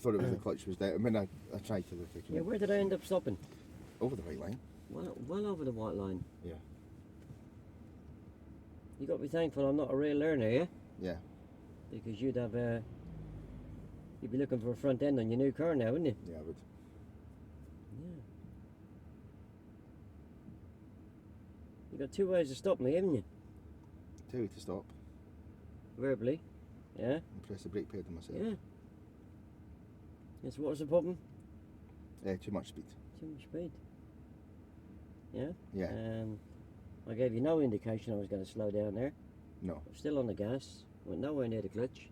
thought it was the clutch was down. I mean, I tried to look. Yeah, where did I end up stopping? Over the white line. Well over the white line. Yeah. You got to be thankful I'm not a real learner, yeah? Yeah. Because you'd be looking for a front end on your new car now, wouldn't you? Yeah, I would. Yeah. You got two ways to stop me, haven't you? Tell you to stop. Verbally, yeah. And press the brake pedal myself. Yeah. Yes. What was the problem? Too much speed. Too much speed. Yeah. Yeah. I gave you no indication I was going to slow down there. No. I'm still on the gas. Went nowhere near the clutch.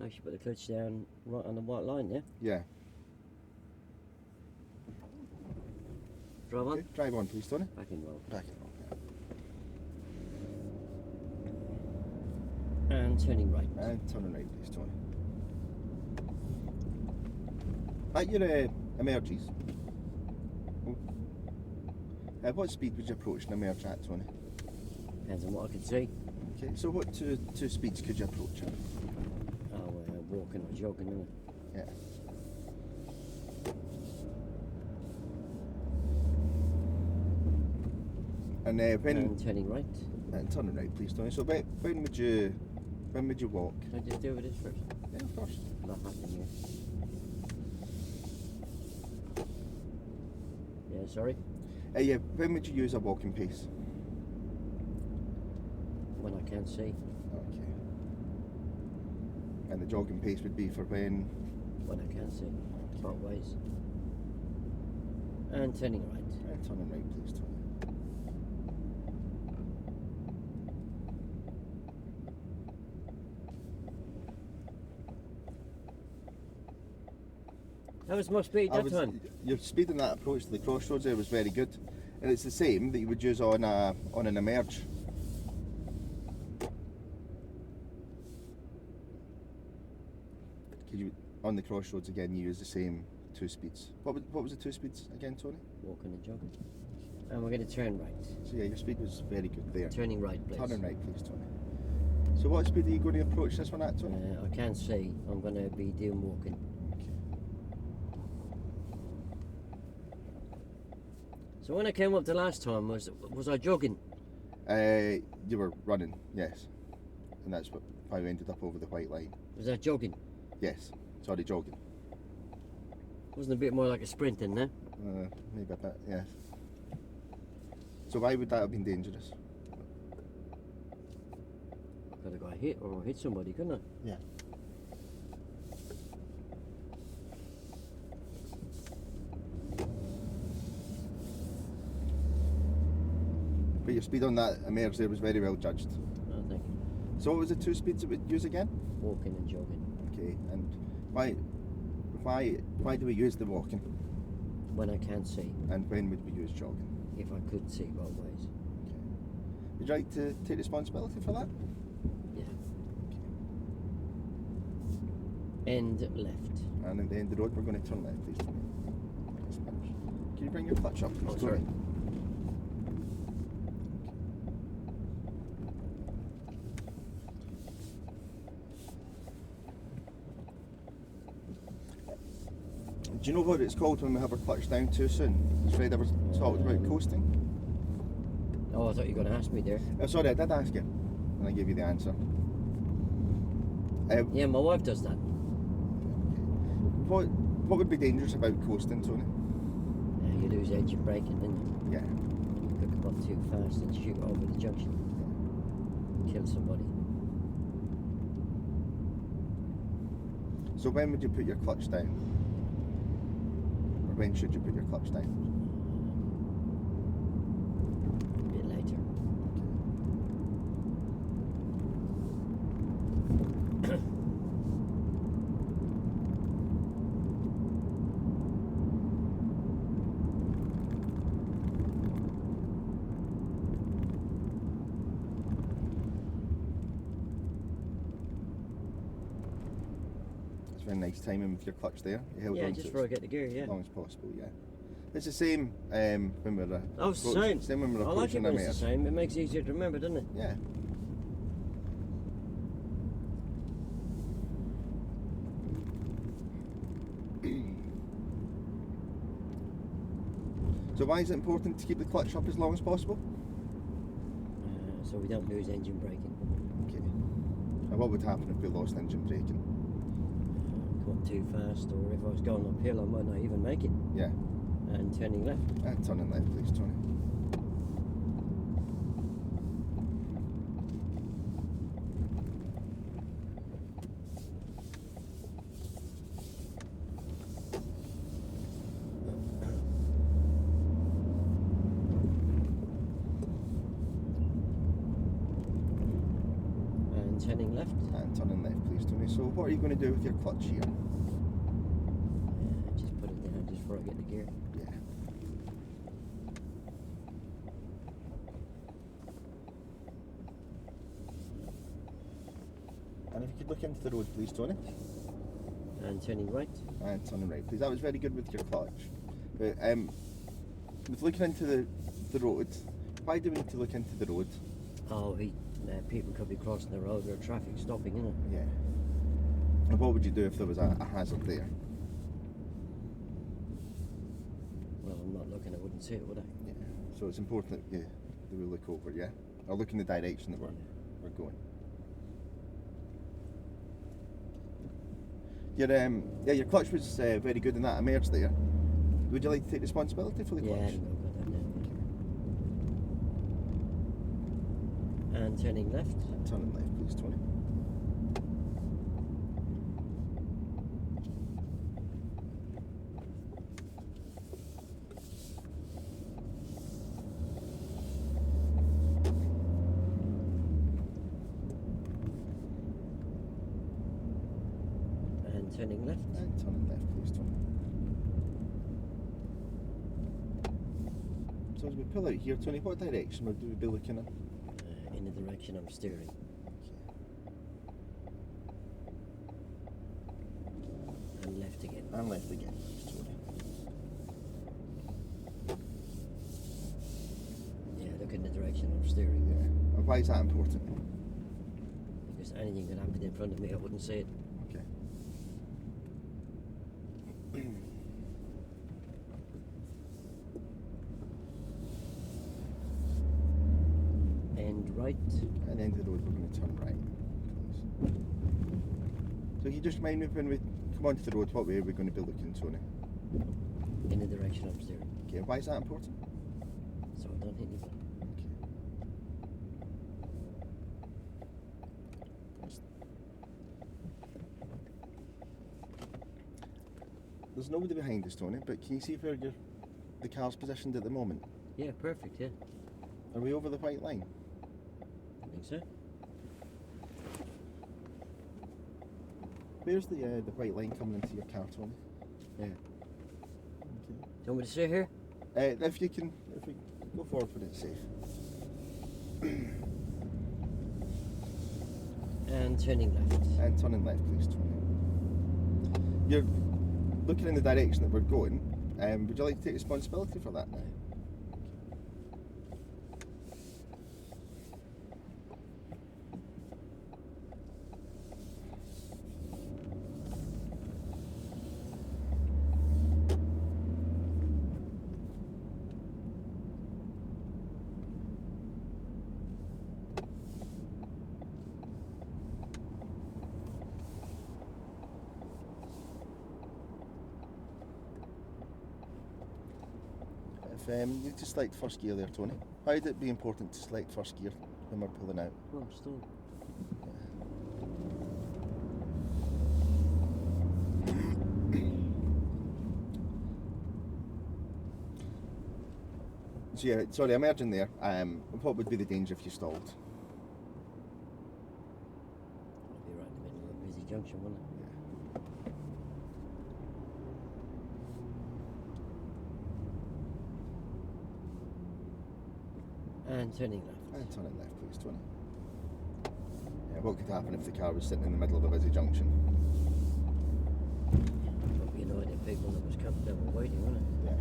I should put the clutch down right on the white line, yeah? Yeah. Drive on? Okay. Drive on, please, Tony. Back in roll. Back in roll, yeah. And turning right. And turning right, please, Tony. At your emerges. Oh. What speed would you approach an emerge at, Tony? Depends on what I can see. Okay, so what two speeds could you approach at? Oh, walking or jogging, isn't it? Yeah. And And turning right. And turning right, please, Tony. So when would you walk? Can I just deal with this first? Yeah, of course. Not happening here. Yeah, sorry. Yeah, when would you use a walking pace? When I can't see. Okay. And the jogging pace would be for when? When I can't see. Both ways. And turning right. And turning right, please, Tony. How was my speed that time? Your speed in that approach to the crossroads there was very good, and it's the same that you would use on an emerge. Could you on the crossroads again? You use the same two speeds. What was the two speeds again, Tony? Walking and jogging. And we're going to turn right. So yeah, your speed was very good there. Turning right, please. Turning right, please, Tony. So what speed are you going to approach this one at, Tony? I can't see. I'm going to be doing walking. So when I came up the last time, was I jogging? You were running, yes, and that's why we ended up over the white line. Was that jogging? Yes, sorry, jogging. Wasn't a bit more like a sprinting, no? Maybe a bit, yes. So why would that have been dangerous? I could have got hit or hit somebody, couldn't I? Yeah. But your speed on that emerge there was very well judged. Oh, thank you. So what was the two speeds it would use again? Walking and jogging. Okay, and why do we use the walking? When I can't see. And when would we use jogging? If I could see both ways. Okay. Would you like to take responsibility for that? Yeah. Okay. End left. And at the end of the road we're going to turn left, please. Can you bring your clutch up, please? Oh, sorry. Do you know what it's called when we have our clutch down too soon? Has Fred ever talked about coasting? Oh, I thought you were going to ask me there. Oh, sorry, I did ask you, and I gave you the answer. Yeah, my wife does that. What would be dangerous about coasting, Tony? Yeah, you lose edge of braking, don't you? Yeah. You could come up too fast and shoot over the junction. Kill somebody. So when would you put your clutch down? Or when should you put your clutch down? A bit later. Very nice timing with your clutch there. You held Yeah, on just to before I get the gear, yeah. as long as possible, yeah. It's the same when we're Oh, it's the same. Same when we're I like it approaching when a it's the mare. same. It makes it easier to remember, doesn't it? Yeah. So why is it important to keep the clutch up as long as possible? So we don't lose engine braking. Okay. And what would happen if we lost engine braking? Going too fast, or if I was going uphill, I might not even make it. Yeah. And turning left. And turning left, please, Tony. And turning left. And turning left, please, Tony. So what are you going to do with your clutch here? Just put it down just before I get the gear. Yeah. And if you could look into the road, please, Tony. And turning right. And turning right, please. That was very good with your clutch. But with looking into the road, why do we need to look into the road? Oh, people could be crossing the road or traffic stopping, isn't it? Yeah. And what would you do if there was a hazard there? Well, I'm not looking, I wouldn't see it, would I? Yeah. So it's important that we look over, yeah? Or look in the direction that we're going. Your clutch was very good in that emerge there. Would you like to take responsibility for the clutch? Yeah, I think I've got that down. And turning left. And turning left, please, Tony. And turning left. And turning left, please, Tony. So as we pull out here, Tony, what direction would we be looking in? In the direction I'm steering. And left again. And left again, please, Tony. Yeah, look in the direction I'm steering. Yeah. And why is that important? Because anything could happen in front of me, I wouldn't see it. Okay. End right. And end of the road, we're going to turn right, please. So can you just remind me when we come onto the road, what way are we going to be looking, Tony? In the direction I'm steering. Okay, why is that important? So I don't hit anybody. Okay. There's nobody behind us, Tony, but can you see where the car's positioned at the moment? Yeah, perfect, yeah. Are we over the white line? I think so. Where's the white line coming into your car, Tony? Yeah. Okay. Do you want me to sit here? If we go forward when it's safe. And turning left. And turning left, please, Tony. You're looking in the direction that we're going. Would you like to take responsibility for that now? You need to select first gear there, Tony. Why would it be important to select first gear when we're pulling out? Oh, still. So yeah, sorry, emerging there. What would be the danger if you stalled? I'd be right in the middle of a busy junction, wouldn't it? And turning left. And turning left, please, Tony. Yeah, what could happen if the car was sitting in the middle of a busy junction? Probably annoyed at people that was coming that were waiting, wouldn't it? Yeah.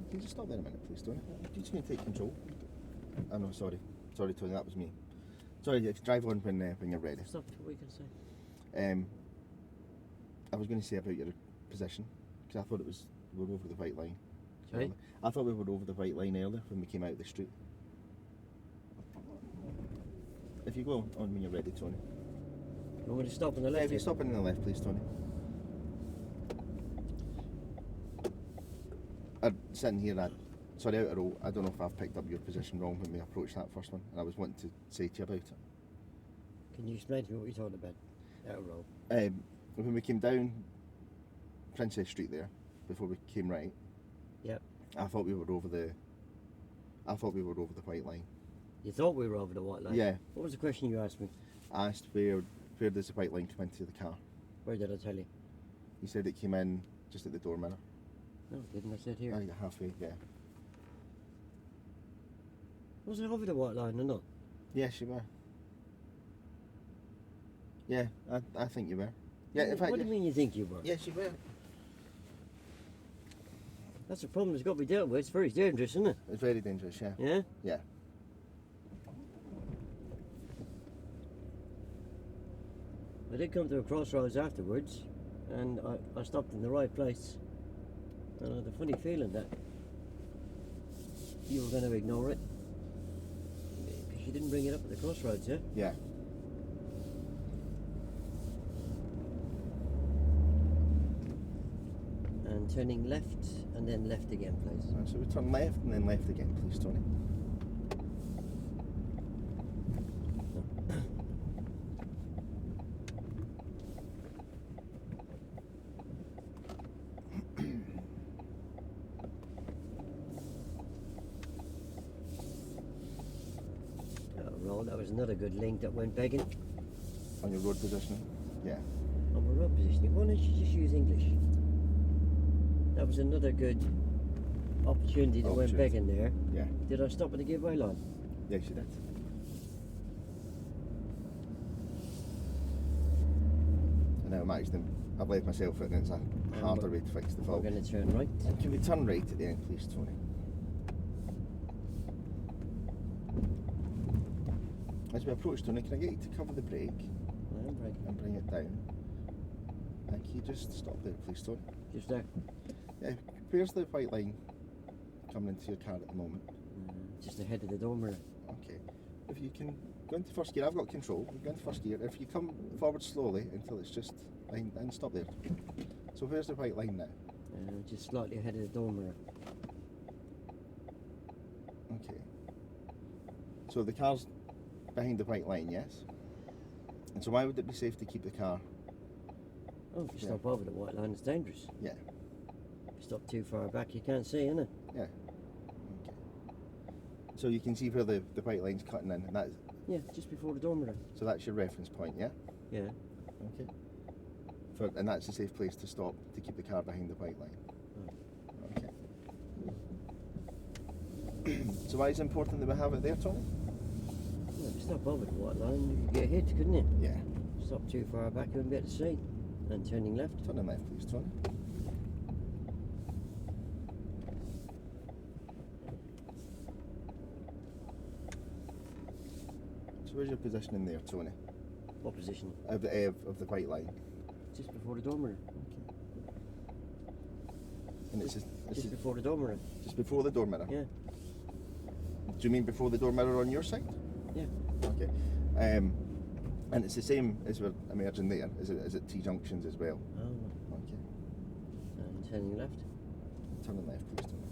Can you just stop there a minute, please, Tony? You just need to take control. Oh no, sorry. Sorry, Tony, that was me. Sorry, drive on when you're ready. Stop what we can say. I was going to say about your position, because I thought we were over the white line. Sorry? I thought we were over the white line earlier when we came out of the street. If you go on when you're ready, Tony. You want me to stop on the left? If you stop on the left, please, Tony. Sitting here, sorry, out of row, I don't know if I've picked up your position wrong when we approached that first one, and I was wanting to say to you about it. Can you explain to me what you're talking about? Out of row. When we came down Princess Street there, before we came right, Yep. I thought we were over the white line. You thought we were over the white line? Yeah. What was the question you asked me? I asked where does the white line come into the car? Where did I tell you? You said it came in just at the door mirror. No, didn't I said here? Oh, yeah, halfway, yeah. Was it over the white line or not? Yes, you were. Yeah, I think you were. Yeah, in fact, What do you mean you think you were? yes, you were. That's a problem that's got to be dealt with. It's very dangerous, isn't it? It's very dangerous, yeah. Yeah? Yeah. I did come to a crossroads afterwards, and I stopped in the right place. And I had a funny feeling that you were going to ignore it. Because you didn't bring it up at the crossroads, yeah? Yeah. And turning left, and then left again, please. Right, so we turn left and then left again, please, Tony. Oh, that was another good link that went begging. On your road positioning? Yeah. On my road positioning. Why don't you just use English? That was another good opportunity that went begging there. Yeah. Did I stop at the giveaway line? Yes, you did. And now I've left myself in, it's a harder way to fix the We're fault. going to turn right. And can we turn right at the end, please, Tony? As we approach, Tony, can I get you to cover the brake I am braking. and bring it down? And can you just stop there, please, Tony? Just there. Yeah, where's the white line coming into your car at the moment? Just ahead of the door mirror. Okay. If you can go into first gear, I've got control. Go into first gear. If you come forward slowly until it's just line and stop there. So where's the white line now? Just slightly ahead of the door mirror. Okay. So the car's behind the white line, yes? And so why would it be safe to keep the car? Oh, if you stop over the white line, it's dangerous. Yeah. If you stop too far back, you can't see, innit? Yeah. Okay. So you can see where the white line's cutting in, and that's Yeah, just before the door mirror. so that's your reference point, yeah? Yeah. Okay. And that's a safe place to stop to keep the car behind the white line. Okay. So why is it important that we have it there, Tony? Well, if you stop over the white line, you could get hit, couldn't you? Yeah. Stop too far back, you wouldn't be able to see. And turning left. Turn left, please, Tony. So where's your position in there, Tony? What position? Of the white line. Just before the door mirror. Okay. And it's Just before the door mirror. just before the door mirror. Yeah. Do you mean before the door mirror on your side? Yeah. Okay. And it's the same as we're emerging there. Is it T junctions as well? Oh. Okay. And turning left. Turning left, please, Tony.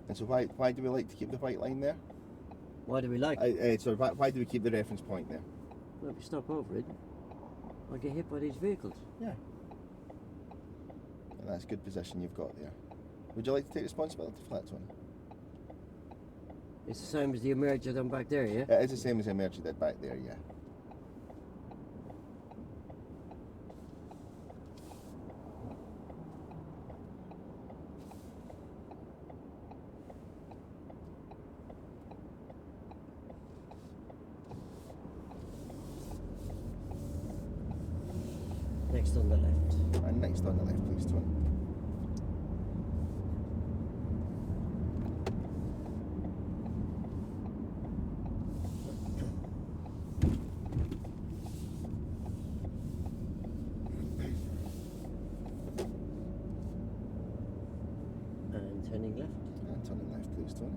And so why do we like to keep the white line there? Why do we like? Sorry, why do we keep the reference point there? Well, if you stop over it, I get hit by these vehicles. Yeah. And that's a good position you've got there. Would you like to take responsibility for that, Tony? It's the same as the emerge I done back there, yeah? It is the same as the emergency did back there, yeah. next on the left. And next on the left, please, Tony. And turning left. And turning left, please, Tony.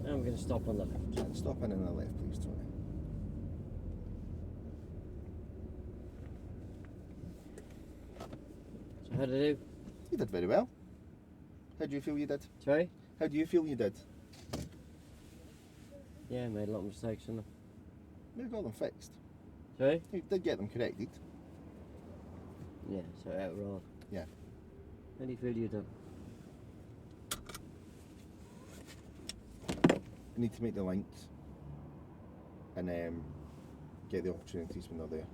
And we're going to stop on the left. And stop in on the left, please, Tony. So how did I do? You did very well. How do you feel you did? Sorry? How do you feel you did? Yeah, I made a lot of mistakes in them. You got them fixed. Sorry? You did get them corrected. Yeah, so overall. Yeah. How do you feel you done? You need to make the links and get the opportunities when they're there.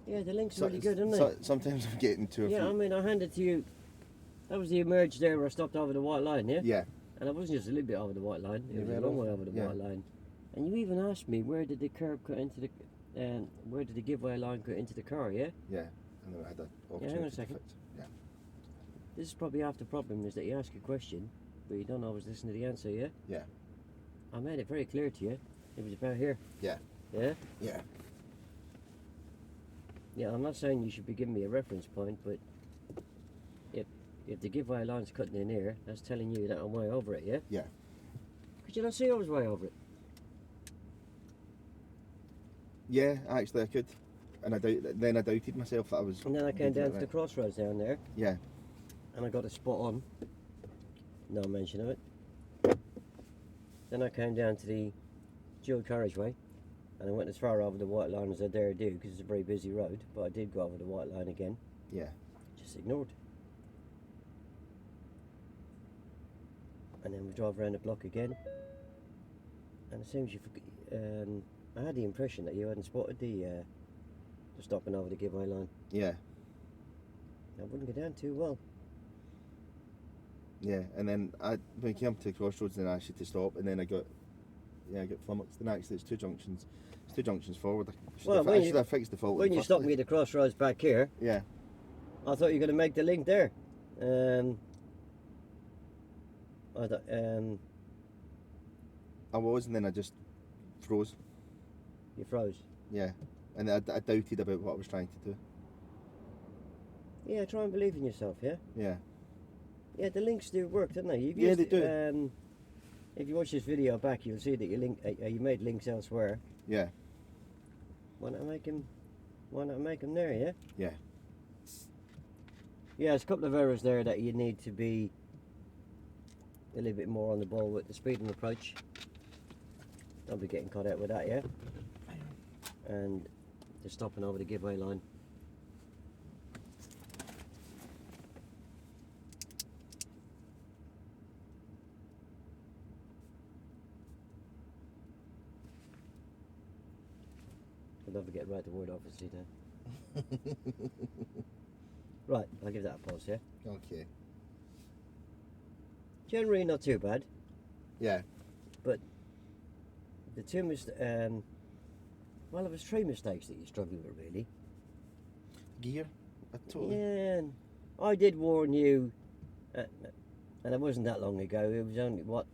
Yeah, the link's really good, isn't it? Sometimes I'm getting to a Yeah, I mean, I handed to you. That was the emerge there where I stopped over the white line, yeah? Yeah. And I wasn't just a little bit over the white line, it You was a were long over- way over the yeah. white line. And you even asked me where did the curb cut into the, where did the giveaway line cut into the car, yeah? Yeah. And then I had that hang on a opportunity to second. fix. Yeah. This is probably half the problem, is that you ask a question, but you don't always listen to the answer, yeah? Yeah. I made it very clear to you. It was about here. Yeah. Yeah? Yeah. Yeah, I'm not saying you should be giving me a reference point, but if the giveaway line's cutting in here, that's telling you that I'm way over it, yeah? Yeah. Could you not see I was way over it? Yeah, actually I could. And then I doubted myself that I was. And then I came doing it down to the right. crossroads down there, Yeah. and I got a spot on. No mention of it. Then I came down to the dual carriageway, and I went as far over the white line as I dare do, because it's a very busy road, but I did go over the white line again. Yeah. Just ignored. And then we drove around the block again, and as soon as you I had the impression that you hadn't spotted the stopping over the giveaway line. Yeah. I wouldn't go down too well. Yeah. And then when I came to the crossroads, then I asked you to stop, and then I got flummoxed. And actually, it's two junctions. It's two junctions forward. I should have fixed the fault. When you stopped me at the crossroads back here, Yeah. I thought you were going to make the link there. I was, and then I just froze. You froze. Yeah. And I doubted about what I was trying to do. Yeah, try and believe in yourself, yeah? Yeah. Yeah, the links do work, don't they? Yeah, they do. If you watch this video back, you'll see that you made links elsewhere. Yeah. Why not make them there, yeah? Yeah. Yeah, there's a couple of errors there that you need to be a little bit more on the ball with the speed and approach. Don't be getting caught out with that, yeah? And just stopping over the giveaway line. And don't forget to write the word obviously down. Right, I'll give that a pause, yeah? Okay. Generally not too bad. Yeah. But the two well, it was three mistakes that you struggled with, really. Gear. Totally. Yeah, and I did warn you, and it wasn't that long ago. It was only, what,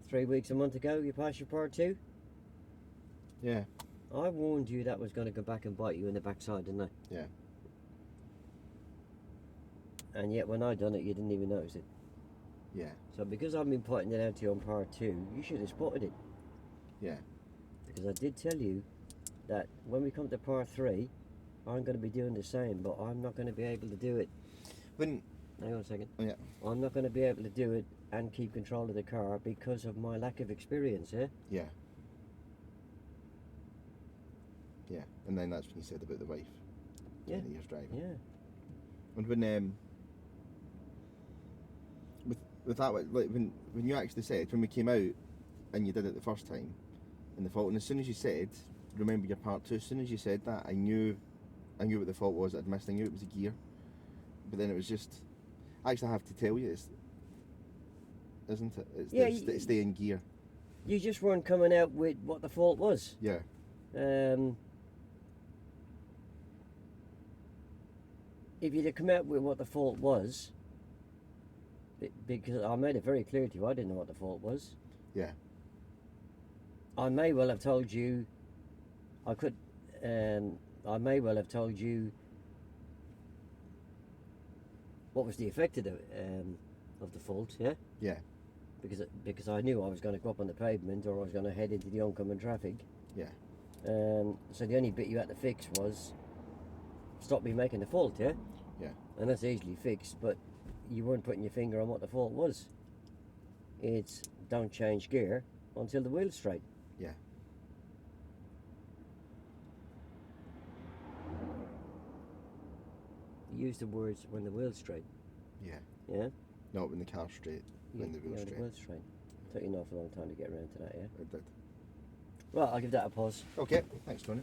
3 weeks, a month ago you passed your part 2? Yeah. I warned you that was going to go back and bite you in the backside, didn't I? Yeah. And yet when I done it, you didn't even notice it. Yeah. So because I've been pointing it out to you on part 2, you should have spotted it. Yeah. Because I did tell you that when we come to part 3, I'm going to be doing the same, but I'm not going to be able to do it. When. Hang on a second. Oh, yeah. I'm not going to be able to do it and keep control of the car because of my lack of experience, yeah? Yeah. Yeah. And then that's when you said about the wife. Yeah. 20 years driving. Yeah. And when with that, like when you actually said, when we came out and you did it the first time in the fault, and as soon as you said, remember your part 2, as soon as you said that, I knew I knew what the fault was. I'd missed. I knew it was a gear, but then it was just. Actually, I have to tell you, isn't it? It's Yeah, stay in gear. You just weren't coming out with what the fault was. Yeah. If you'd have come out with what the fault was, because I made it very clear to you, I didn't know what the fault was. Yeah. I may well have told you. I may well have told you what was the effect of the fault. Yeah. Yeah. Because I knew I was going to go up on the pavement or I was going to head into the oncoming traffic. Yeah. So the only bit you had to fix was stop me making the fault, yeah? Yeah. And that's easily fixed, but you weren't putting your finger on what the fault was. It's don't change gear until the wheel's straight. Yeah. You use the words when the wheel's straight. Yeah. Yeah? Not when the car's straight, when the wheel's The straight. wheel's straight. Took you an awful long time to get around to that, yeah? It did. Right, I'll give that a pause. Okay, thanks, Tony.